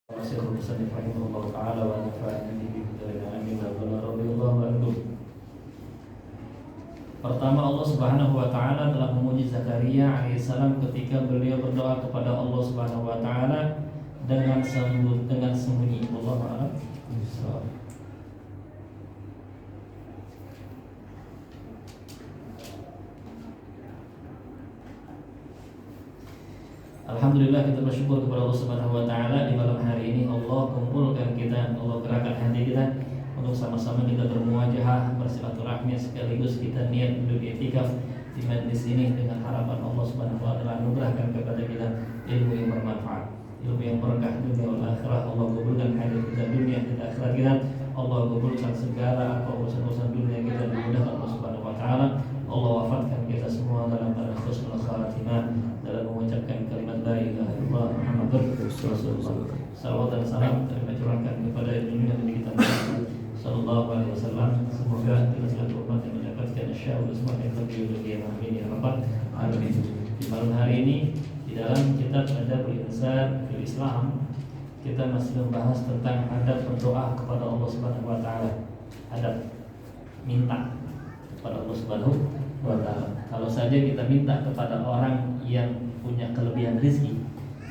Rasulullah sallallahu taala wa nafa'ana bihi amin radhiyallahu anhu. Pertama, Allah Subhanahu wa taala telah memuji Zakaria alaihissalam ketika beliau berdoa kepada Allah Subhanahu wa taala dengan sembunyi. Wallahu a'lam. Alhamdulillah, kita bersyukur kepada Allah Subhanahu wa taala di malam hari ini Allah kumpulkan kita, Allah gerakkan hati kita untuk sama-sama kita bermuajahah, bersilaturahmi, sekaligus kita niat untuk i'tikaf di majlis ini dengan harapan Allah Subhanahu wa taala anugerahkan kepada kita ilmu yang bermanfaat, ilmu yang berkah dunia wal akhirah. Allah kabulkan hajat kita dunia dan akhirat kita. Allah kabulkan segala apa urusan-urusan dunia kita dimudahkan Allah Subhanahu wa taala. Allah wafatkan kita semua dalam keadaan husnul khatimah, dalam mengucapkan kalimat la ilaha illallah Muhammadur Rasulullah. Salawat dan salam terima curahkan kepada junjungan Nabi kita Muhammad sallallahu alaihi wasallam. Semoga kita selalu umat yang mendapatkan syafaat semuanya terwujud ya amin ya rabbal alamin. Di malam hari ini di dalam kitab Adabul Insan fil Islam kita masih membahas tentang adab berdoa kepada Allah Subhanahu wa taala. Adab minta kepada Allah Subhanahu wa taala. Kalau saja kita minta kepada orang yang punya kelebihan rezeki,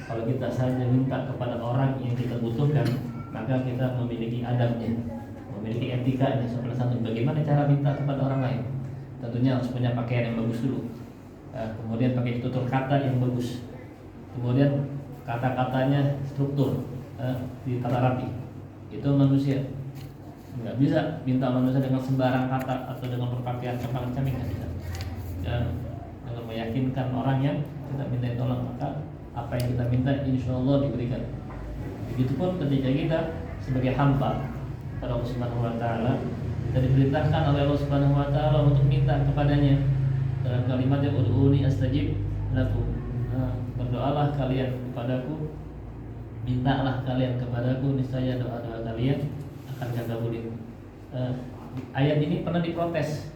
kalau kita saja minta kepada orang yang kita butuhkan, maka kita memiliki adabnya, memiliki etikanya. Salah satu bagaimana cara minta kepada orang lain. Tentunya harus punya pakaian yang bagus dulu. Kemudian pakai tutur kata yang bagus. Kemudian kata-katanya struktur, ditata rapi. Itu manusia. Nggak bisa minta manusia dengan sembarang kata atau dengan berpakaian cemang-ceming, nggak bisa. Dan kalau meyakinkan orang yang kita minta tolong, maka apa yang kita minta insya Allah diberikan. Begitupun ketika kita sebagai hamba kepada Allah Subhanahu wa taala, kita diperintahkan oleh Allah Subhanahu wa taala untuk minta kepadanya dalam kalimatnya ud'uni astajib lakum. Berdoalah kalian kepadaku, mintalah kalian kepadaku, niscaya doa-doa kalian akan kabulin. Ayat ini pernah diprotes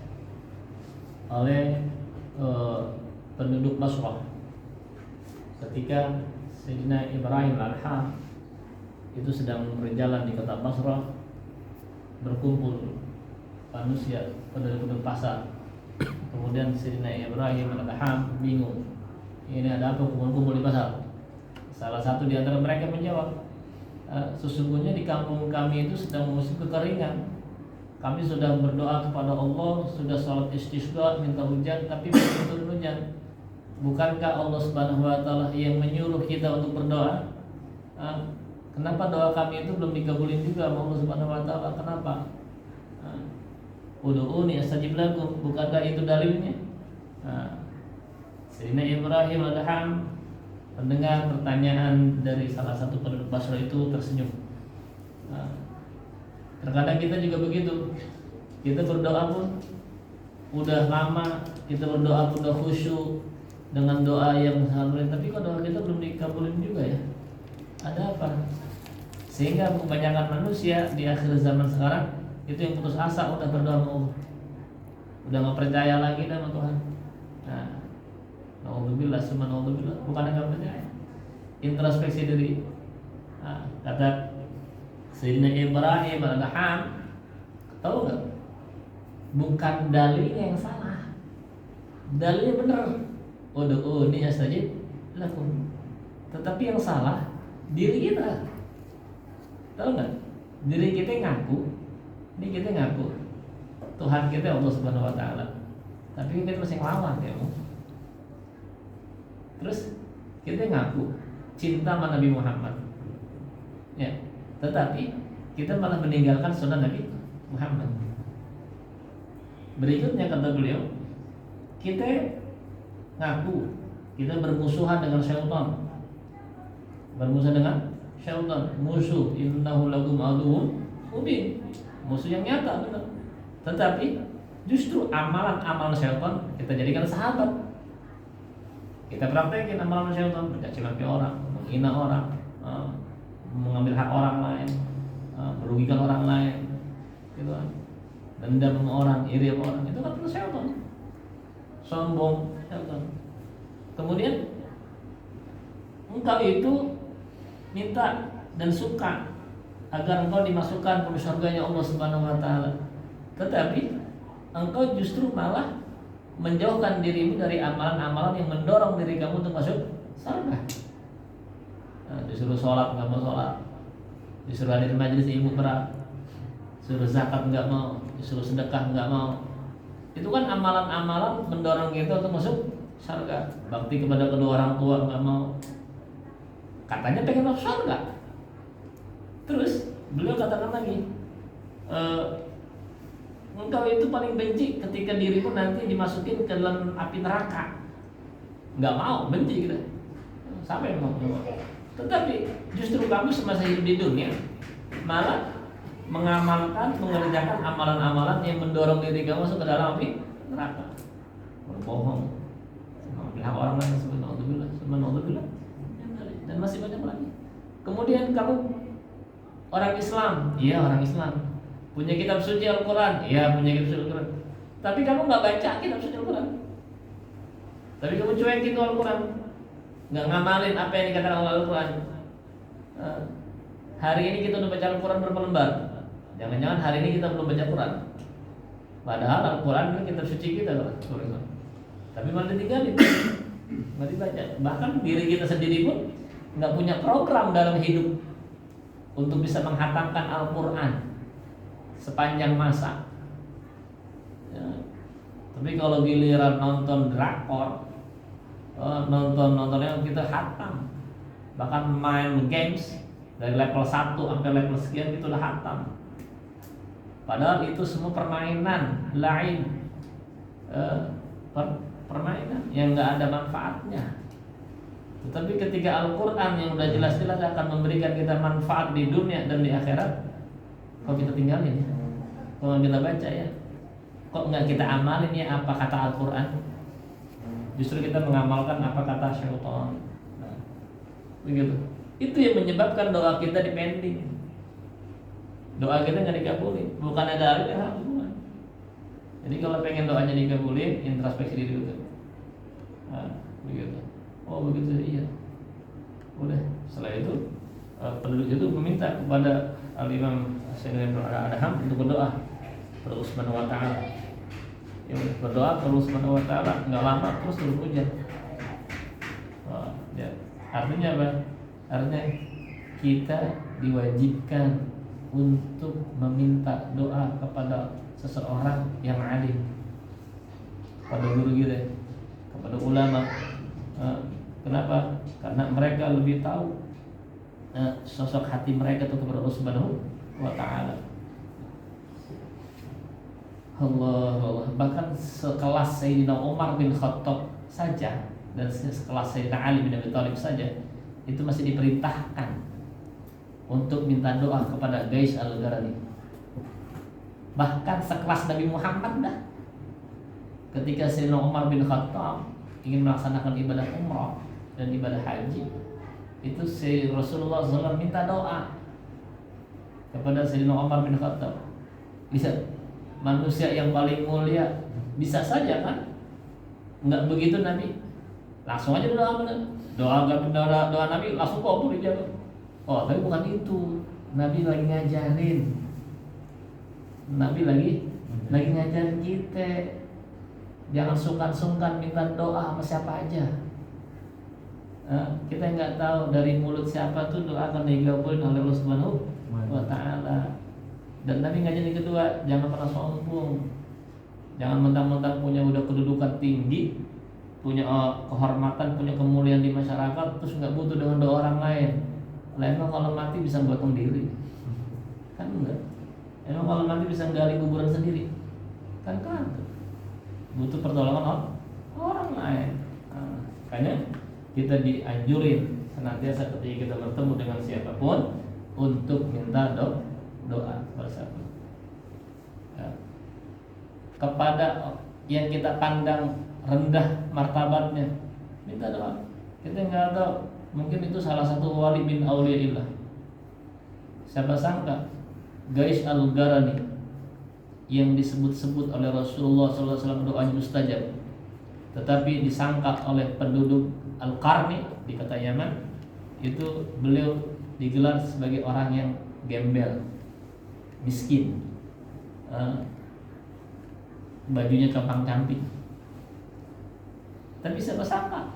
oleh penduduk Basrah ketika Sayyidina Ibrahim al-Ham itu sedang berjalan di kota Basrah, berkumpul manusia penduduk pasar. Kemudian Sayyidina Ibrahim al-Ham bingung, ini ada apa kumpul-kumpul di pasar? Salah satu di antara mereka menjawab, sesungguhnya di kampung kami itu sedang musim kekeringan. Kami sudah berdoa kepada Allah, sudah sholat istisqa minta hujan, tapi belum turun hujan. Bukankah Allah Subhanahu wa taala yang menyuruh kita untuk berdoa? Kenapa doa kami itu belum dikabulin juga sama Allah Subhanahu wa taala? Kenapa? Ud'uni astajib lakum, bukankah itu dalilnya? Sayyidina Ibrahim al-Adham mendengar pertanyaan dari salah satu penduduk Basra itu tersenyum. Terkadang kita juga begitu. Kita berdoa pun udah lama, kita berdoa pun udah khusyuk dengan doa yang sangat, tapi kok doa kita belum dikabulin juga ya? Ada apa? Sehingga kebanyakan manusia di akhir zaman sekarang itu yang putus asa udah berdoa sama Allah, udah nggak percaya lagi sama Tuhan. Alhamdulillah, subhanallah, bukan enggak percaya. Introspeksi diri. Kata Sayyidina Ibrahim al-Adham, tahu nggak? Bukan dalilnya yang salah, dalilnya benar. Ud'uni astajib lakum. Tetapi yang salah diri kita. Tahu nggak? Diri kita ngaku, ini kita ngaku Tuhan kita Allah Subhanahu wa taala, tapi kita masih ngelawan ya. Terus kita ngaku cinta sama Nabi Muhammad, ya, tetapi kita malah meninggalkan sunnah Nabi Muhammad. Berikutnya kata beliau, kita ngaku kita bermusuhan dengan syaitan, bermusuh dengan syaitan, musuh innahu lakum aduwwun mubin, musuh yang nyata benar. Tetapi justru amalan-amalan syaitan kita jadikan sahabat. Kita praktekin amalan syaitan, mencaci maki orang, menghina orang, mengambil hak orang lain, merugikan orang lain, gitu kan. Dendam sama orang, iri sama orang, itu kan syaitan. Sombong, syaitan. Kemudian engkau itu minta dan suka agar engkau dimasukkan ke surganya Allah Subhanahu wa taala. Tetapi engkau justru malah menjauhkan dirimu dari amalan-amalan yang mendorong diri kamu untuk masuk surga. Disuruh sholat nggak mau sholat, disuruh hadir majelis ilmu berat, disuruh zakat nggak mau, disuruh sedekah nggak mau. Itu kan amalan-amalan mendorong kita untuk masuk surga. Bakti kepada kedua orang tua nggak mau, katanya pengen masuk surga. Terus beliau katakan lagi, engkau itu paling benci ketika dirimu nanti dimasukin ke dalam api neraka. Nggak mau, benci gitu. Sampai mau. Tetapi justru kamu semasa hidup di dunia malah mengamalkan, mengerjakan amalan-amalan yang mendorong diri kamu masuk ke dalam api neraka. Berbohong, bilang orang lain subhanallah, dan masih banyak lagi. Kemudian kamu orang Islam, iya orang Islam, punya kitab suci Al-Quran, iya punya kitab suci Al-Quran. Tapi kamu nggak baca kitab suci Al-Quran. Tapi kamu cuekin tuh Al-Quran, nggak ngamalin apa yang dikatakan oleh Al-Quran. Hari ini kita udah baca Al-Quran berapa lembar? Jangan-jangan hari ini kita belum baca Quran. Padahal Al-Quran kan kitab suci kita kan. Tapi malah ditinggalin, nggak dibaca. Bahkan diri kita sendiri pun nggak punya program dalam hidup untuk bisa menghatamkan Al-Quran sepanjang masa. Ya. Tapi kalau giliran nonton drakor, nontonnya kita hatam. Bahkan main games dari level 1 sampai level sekian itu udah hatam. Padahal itu semua permainan lain, permainan yang nggak ada manfaatnya. Tetapi ketika Al-Quran yang udah jelas-jelas akan memberikan kita manfaat di dunia dan di akhirat, kok kita tinggalin ya? Kok nggak kita baca ya? Kok nggak kita amalin ya apa kata Al-Quran? Justru kita mengamalkan apa kata syaitan. Nah, begitu. Itu yang menyebabkan doa kita dipending. Doa kita nggak dikabulin. Bukan ada dalil ya, bukan. Jadi kalau pengen doanya dikabulin, introspeksi diri dulu. Nah, begitu. Oh begitu, iya. Udah. Setelah itu penduduk itu meminta kepada Al-Imam Sayyidina Ibnu Adham untuk berdoa kepada Allah Subhanahu wa taala. Ya berdoa kepada Allah Subhanahu wa taala, enggak lama terus turun hujan. Ya. Artinya apa? Artinya kita diwajibkan untuk meminta doa kepada seseorang yang alim, kepada guru kita, kepada ulama. Kenapa? Karena mereka lebih tahu sosok hati mereka itu kepada Allah Subhanahu wa taala. Allah. Bahkan sekelas Sayyidina Umar bin Khattab saja dan sekelas Sayyidina Ali bin Abi Thalib saja itu masih diperintahkan untuk minta doa kepada Qais Al-Qarni. Bahkan sekelas Nabi Muhammad dah, ketika Sayyidina Umar bin Khattab ingin melaksanakan ibadah umrah dan ibadah haji, itu Rasulullah SAW minta doa kepada Sayyidina Umar bin Khattab. Bisa manusia yang paling mulia, bisa saja kan? Enggak begitu Nabi, langsung aja doa Nabi langsung kabul dijawab. Oh tapi bukan itu, Nabi lagi ngajarin, Nabi lagi ngajarin kita. Jangan sungkan-sungkan minta doa sama siapa aja. Kita nggak tahu dari mulut siapa tuh doa akan digabulin oleh Allah Subhanahu wa taala. Dan Nabi ngajarin kedua, jangan pernah sombong. Jangan mentang-mentang punya udah kedudukan tinggi, punya kehormatan, punya kemuliaan di masyarakat, terus nggak butuh dengan doa orang lain. Emang kalau mati bisa gotong diri? Kan enggak. Emang kalau mati bisa gali kuburan sendiri? Kan butuh pertolongan orang lain. Makanya kita dianjurin senantiasa ketika kita bertemu dengan siapapun untuk minta doa bersama. Kepada yang kita pandang rendah martabatnya, minta doa. Kita nggak tahu, mungkin itu salah satu wali bin auliyaillah. Siapa sangka Qais Al-Qarni yang disebut-sebut oleh Rasulullah SAW doanya mustajab, tetapi disangka oleh penduduk Al-Qarni di kota Yaman itu beliau digelar sebagai orang yang gembel, miskin, bajunya compang-camping. Tapi siapa sangka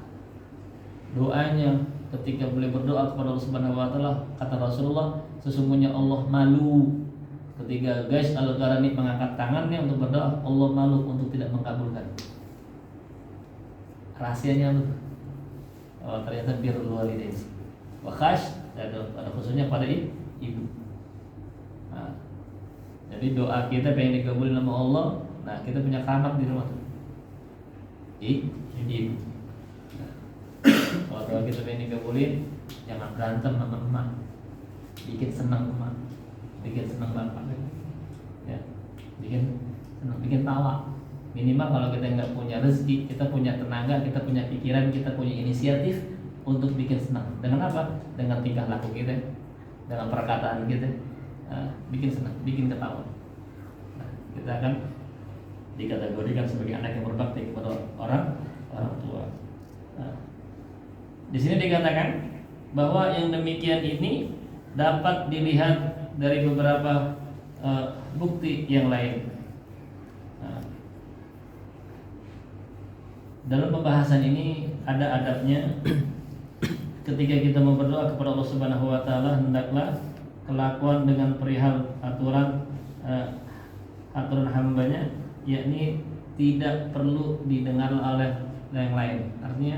doanya ketika beliau berdoa kepada Allah Subhanahu wa taala, kata Rasulullah, sesungguhnya Allah malu ketika guys Al-Qarani mengangkat tangannya untuk berdoa, Allah malu untuk tidak mengabulkan. Rahasianya lu, ternyata birrul walidain wa khash, ada khususnya pada ibu. Nah, jadi doa kita pengen dikabulin sama Allah. Nah, kita punya keramat di rumah tuh. Ibu. Nah, kalau doa kita pengen dikabulin, jangan berantem sama emak, bikin senang emak, bikin senang bapak, ya, bikin senang, bikin tawa. Minimal kalau kita nggak punya rezeki, kita punya tenaga, kita punya pikiran, kita punya inisiatif untuk bikin senang. Dengan apa? Dengan tingkah laku kita, dengan perkataan kita, bikin senang, bikin ketawa. Nah, kita akan dikategorikan sebagai anak yang berbakti kepada orang tua. Nah, di sini dikatakan bahwa yang demikian ini dapat dilihat dari beberapa bukti yang lain. Nah, dalam pembahasan ini ada adabnya. Ketika kita mau berdoa kepada Allah Subhanahu wa taala, hendaklah kelakuan dengan perihal aturan hambanya, yakni tidak perlu didengar oleh yang lain. Artinya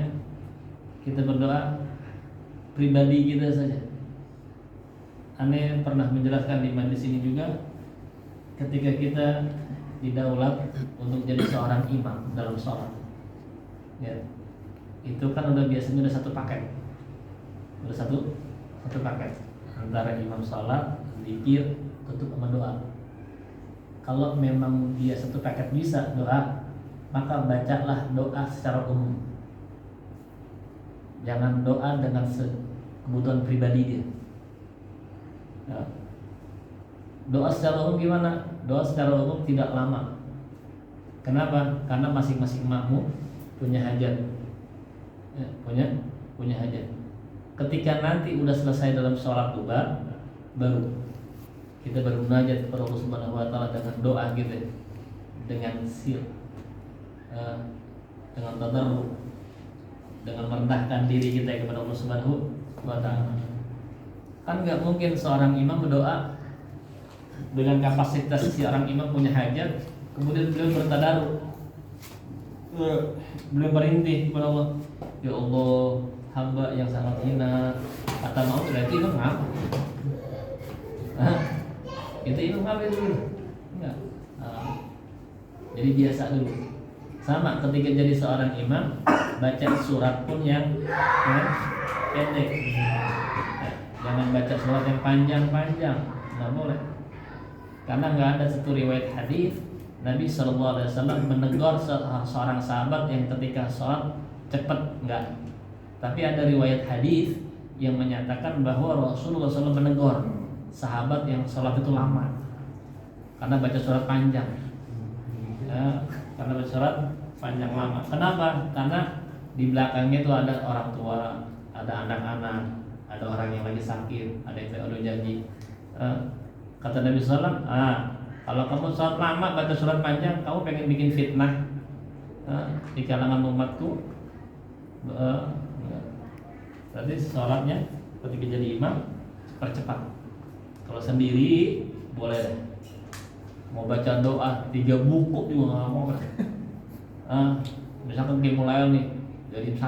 kita berdoa pribadi kita saja. Ane pernah menjelaskan di majlis ini juga, ketika kita didaulat untuk jadi seorang imam dalam sholat, ya, itu kan udah biasanya udah satu paket, satu paket antara imam sholat, zikir, tutup sama doa. Kalau memang dia satu paket bisa doa, maka bacalah doa secara umum. Jangan doa dengan kebutuhan pribadi dia. Ya. Doa secara umum gimana? Doa secara umum tidak lama. Kenapa? Karena masing-masing makmum punya hajat. Ya, punya hajat. Ketika nanti udah selesai dalam sholat duha, baru kita bermunajat kepada Allah Subhanahu wa taala dengan doa kita, dengan dengan tadarruk, dengan merendahkan diri kita kepada Allah Subhanahu wa taala. Kan nggak mungkin seorang imam berdoa dengan kapasitas si orang imam punya hajat, kemudian beliau bertadarruk, beliau berintih kepada Allah, ya Allah, hamba yang sangat hina, kata mau berarti imam ngapa? Itu imam ngapa itu? Enggak. Jadi biasa dulu. Sama ketika jadi seorang imam, baca surat pun yang pendek. Jangan baca surat yang panjang-panjang, nggak boleh. Karena nggak ada satu riwayat hadis Nabi SAW menegur seorang sahabat yang ketika sholat cepat, nggak. Tapi ada riwayat hadis yang menyatakan bahwa Rasulullah SAW menegur sahabat yang sholat itu lama karena baca surat panjang. Ya, karena baca surat panjang lama. Kenapa? Karena di belakangnya itu ada orang tua, ada anak-anak, ada orang yang lagi sakit, ada yang udah janji. Kata Nabi SAW, kalau kamu sholat lama baca surat panjang, kamu pengen bikin fitnah di kalangan umatku. Berarti sholatnya ketika jadi imam percepat. Kalau sendiri boleh, mau baca doa 3 buku juga nggak mau. Misalkan Qiyamul nih jadi 1.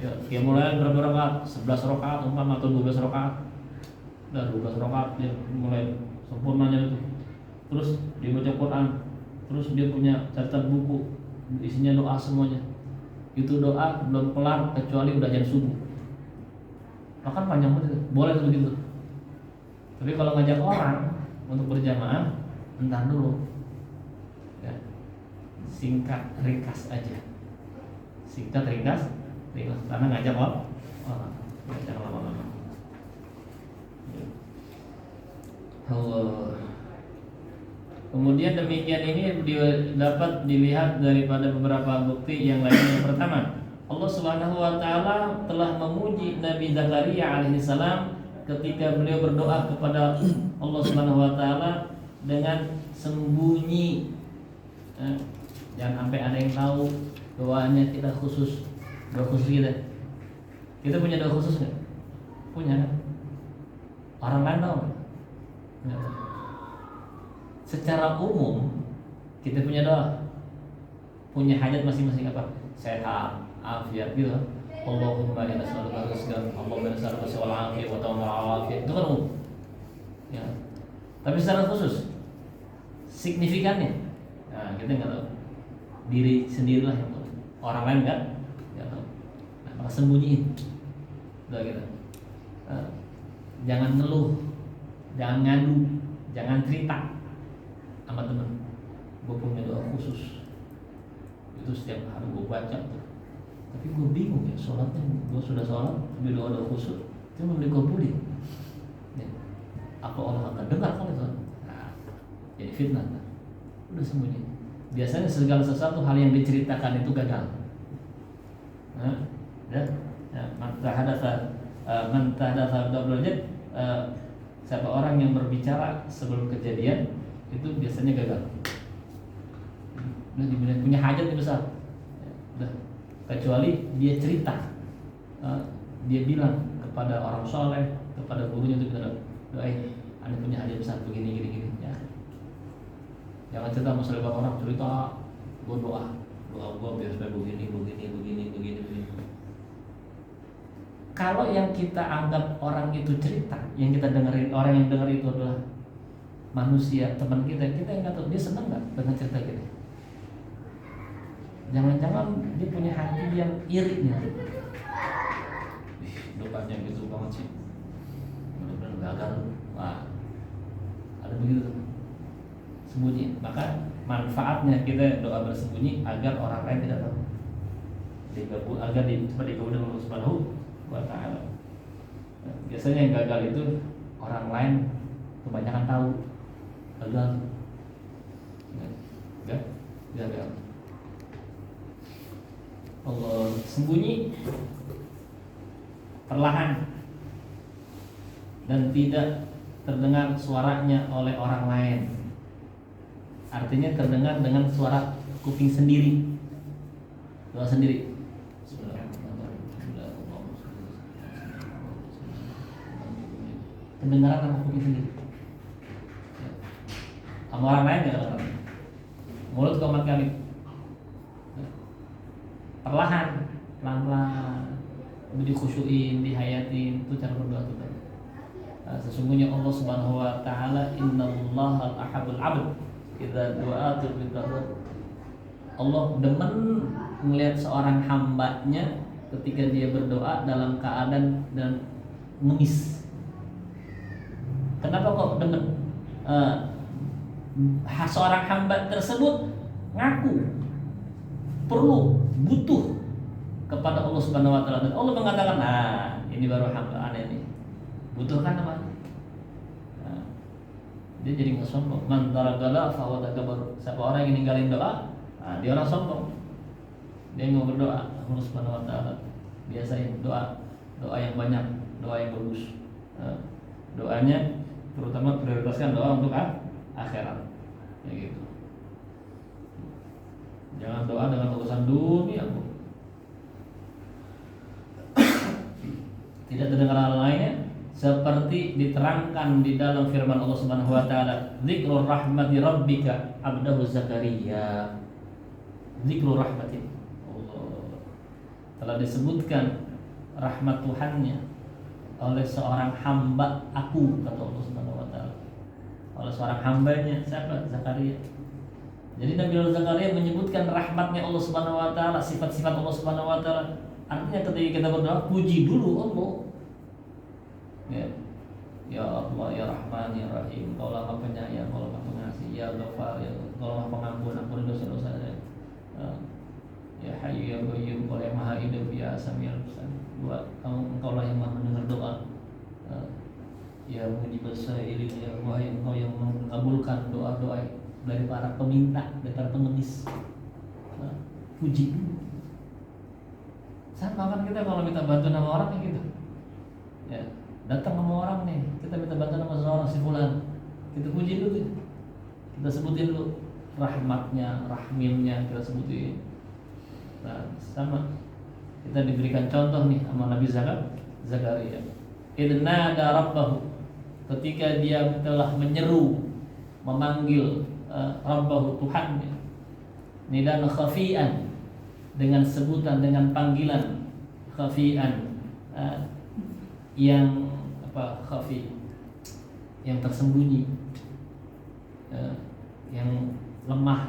Ya, Qiyamul berapa rakaat? 11 rakaat umpama atau 12 rakaat. Dan 12 rakaat dia mulai sempurnanya itu. Terus dia baca Quran, terus dia punya catatan buku, isinya doa semuanya. Itu doa belum kelar kecuali udah jam subuh. Bahkan panjang banget, boleh tuh begitu. Tapi kalau ngajak orang untuk berjamaah, entar dulu. Ya. Singkat, ringkas aja. Singkat, ringkas. Karena ngajak orang, jangan lama-lama. Allah. Kemudian demikian ini dapat dilihat daripada beberapa bukti yang lain. Yang pertama, Allah Subhanahu wa taala telah memuji Nabi Zakaria alaihissalam ketika beliau berdoa kepada Allah Subhanahu wa taala dengan sembunyi. Jangan sampai ada yang tahu doanya kita khusus, doa khusus kita. Kita punya doa khusus nggak? Punya kan? Orang lain tahu nggak? Secara umum kita punya doa, punya hajat masing-masing apa? Sehat, afiat gitu. Allahumma inna nas'aluka rizqan, Allahumma inna nas'aluka siwal afiyah wa tawal afiyah. Itu kan umum. Ya. Tapi secara khusus signifikannya, nah, kita nggak tahu. Diri sendirilah yang tahu. Orang lain kan nggak tahu. Nah, maka sembunyiin doa kita. Jangan ngeluh, jangan ngadu, jangan cerita sama teman. Gue punya doa khusus, itu setiap hari gue baca tuh. Tapi gue bingung ya, sholatnya gue sudah sholat, tapi doa khusus itu belum dikabulin. Ya. Apa Allah akan dengar kalau itu? Nah, jadi fitnah. Nah. Udah sembunyi. Biasanya segala sesuatu hal yang diceritakan itu gagal. Nah, ya, mentahadasa belajar. Siapa orang yang berbicara sebelum kejadian itu biasanya gagal. Udah punya hajat yang besar. Udah. Kecuali dia cerita, dia bilang kepada orang soleh, kepada gurunya itu kita doain, anda punya hajat besar begini gini ya. Jangan cerita masalah orang, cerita gue doa gue biar supaya begini. Kalau yang kita anggap orang itu cerita, yang kita dengerin, orang yang denger itu adalah manusia, teman kita nggak tahu dia senang nggak dengan cerita kita. Jangan-jangan dia punya hati yang iri nih. Doanya gitu banget sih. Mudah-mudahan gagal. Wah, ada begitu. Sembunyi. Maka manfaatnya kita doa bersembunyi agar orang lain tidak tahu. Agar dikabulkan Allah Subhanahu wa taala. Biasanya yang gagal itu orang lain kebanyakan tahu. Gagal. Gagal. Allah sembunyi perlahan dan tidak terdengar suaranya oleh orang lain. Artinya terdengar dengan suara kuping sendiri, doa sendiri. Pendengaran sama kuping sendiri. Sama orang lain nggak ada. Mulut komat kali. Perlahan, pelan-pelan, dikhusyuin, dihayatin, itu cara berdoa kita. Sesungguhnya Allah Subhanahu wa taala innallaha al-ahabul 'abd idza du'atu bidhar. Allah demen melihat seorang hambanya ketika dia berdoa dalam keadaan dan ngemis. Kenapa kok demen? Seorang hamba tersebut ngaku perlu, butuh kepada Allah Subhanahu wa taala. Dan Allah mengatakan, ini baru hamba aneh nih. Butuhkan apa? Dia jadi nggak sombong. Man taragala fa huwa takabur. Siapa orang yang ninggalin doa, dia orang sombong. Dia mau berdoa, Allah Subhanahu wa taala biasain doa yang banyak, doa yang bagus. Doanya terutama prioritaskan doa untuk akhirat. Ya gitu. Jangan doa dengan urusan dunia. Tidak terdengar hal lainnya seperti diterangkan di dalam firman Allah Subhanahu wa taala, "Dzikrul rahmati rabbika 'abdahu Zakaria." Dzikrul rahmati Allah. Telah disebutkan rahmat Tuhannya oleh seorang hamba aku, kata Allah Subhanahu wa taala. Oleh seorang hambanya, siapa? Zakaria. Jadi Nabi Allah Zakaria menyebutkan rahmatnya Allah Subhanahu wa taala, sifat-sifat Allah Subhanahu wa taala. Artinya ketika kita berdoa, puji dulu Allah. Ya Allah, ya Rahman, ya Rahim. Kau Maha Penyayang, Kau Maha Pengasih, ya Ghafar, ya Kau Maha Pengampun, ampuni dosa-dosa saya. Ya Hayyu ya Qayyum, Kau yang Maha Hidup, ya Samiul Basir. Engkau lah yang Maha mendengar doa. Ya Mujibus Sa'ilin, ya Wahai Engkau yang mengabulkan doa-doa dari para peminta, dari para pengemis. Puji dulu. Sama kan kita kalau minta bantuan sama orang kayak gitu. Ya, Datang sama orang nih, kita minta bantuan sama seorang si fulan, kita puji dulu, kita sebutin dulu rahmatnya, rahmilnya, kita sebutin. Nah, sama kita diberikan contoh nih sama Nabi Zakaria. Idna ada rabbahu, ketika dia telah menyeru, memanggil rabbahu, Tuhannya, nidan khafian, dengan sebutan, dengan panggilan khafian, yang khafi, yang tersembunyi, yang lemah,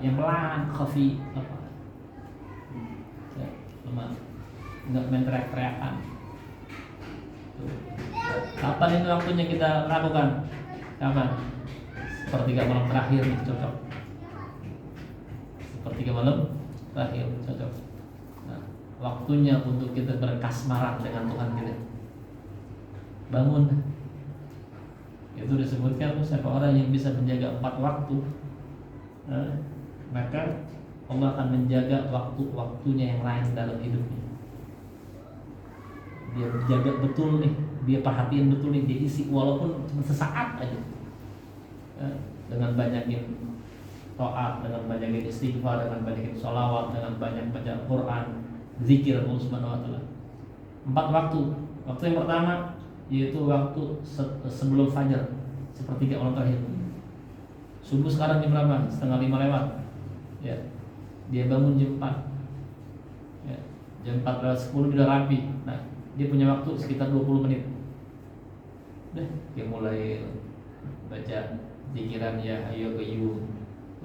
yang pelan, khafi, lemah, nggak main teriak-teriakan. Kapan itu waktunya kita lakukan? Kapan? Sepertiga malam terakhir nih, cocok. Sepertiga malam terakhir, cocok. Nah, waktunya untuk kita berkasmaran dengan Tuhan kita. Bangun. Itu disebutkan siapa orang yang bisa menjaga 4 waktu, maka Allah akan menjaga waktu-waktunya yang lain dalam hidupnya. Dia jaga betul nih, dia perhatian betul nih, dia isi walaupun cuma sesaat aja. Dengan banyakin taat, dengan banyakin istighfar, dengan banyakin sholawat, dengan banyak baca Quran, zikir Allah Subhanahu wa taala. 4 waktu. Waktu yang pertama yaitu waktu sebelum fajar, sepertiga malam terakhir. Subuh sekarang jam berapa? 4:30 lewat. Ya. Dia bangun jam 4. Ya. Jam 4:10 udah rapi. Nah, dia punya waktu sekitar 20 menit. Udah, dia mulai baca zikiran ya Hayyu Qayyum.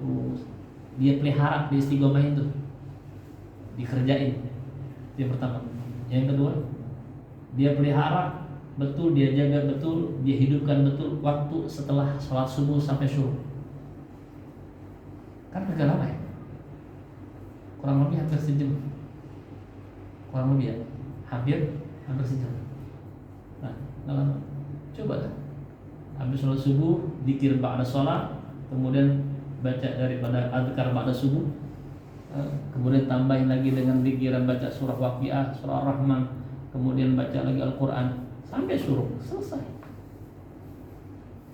Terus dia pelihara di istiqomah itu. Dikerjain. Itu yang pertama. Yang kedua, dia pelihara betul, dia jaga betul, dia hidupkan betul waktu setelah sholat subuh sampai syuruq. Kan agak lama ya, kurang lebih hampir sejam, kurang lebih ya, hampir sejam. Nah, nggak lama. Coba lah, habis sholat subuh, dzikir ba'da sholat, kemudian baca daripada azkar ba'da subuh, kemudian tambahin lagi dengan dzikiran baca surah Waqiah, surah Ar-Rahman, kemudian baca lagi Al-Quran sampai syuruq, selesai.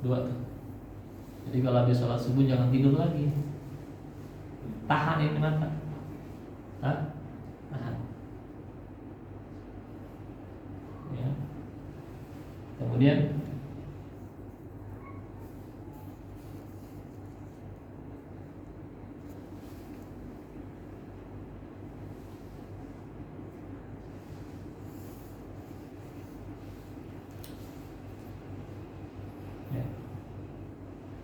2 tuh. Jadi kalau habis sholat subuh jangan tidur lagi, tahan ini mata, tahan. Ya. Kemudian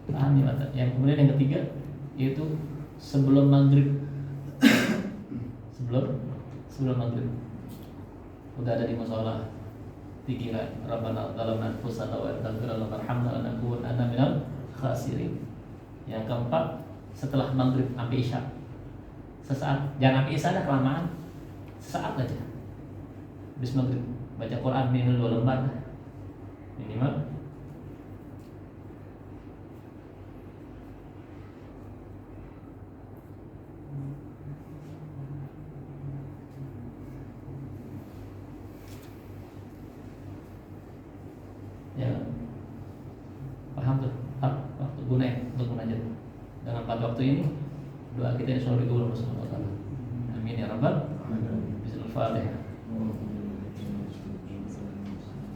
tahan mata. Yang kemudian yang ketiga yaitu sebelum maghrib. sebelum maghrib udah ada di mushola, pikiran Rabbana zalamna anfusana wa in taghfir lana warhamna lanakunanna minal khasirin. Yang keempat setelah maghrib sampai isya, sesaat, jangan sampai isya dah kelamaan, sesaat aja. Habis maghrib baca Quran minimal 2 lembar minimal. Ya, paham tuh? Waktu gunain untuk munajat. Dengan 4 waktu ini doa kita insya Allah dikabul oleh Allah Subhanahu wa taala. Amin ya rabbal alamin. Bismillahirrahmanirrahim.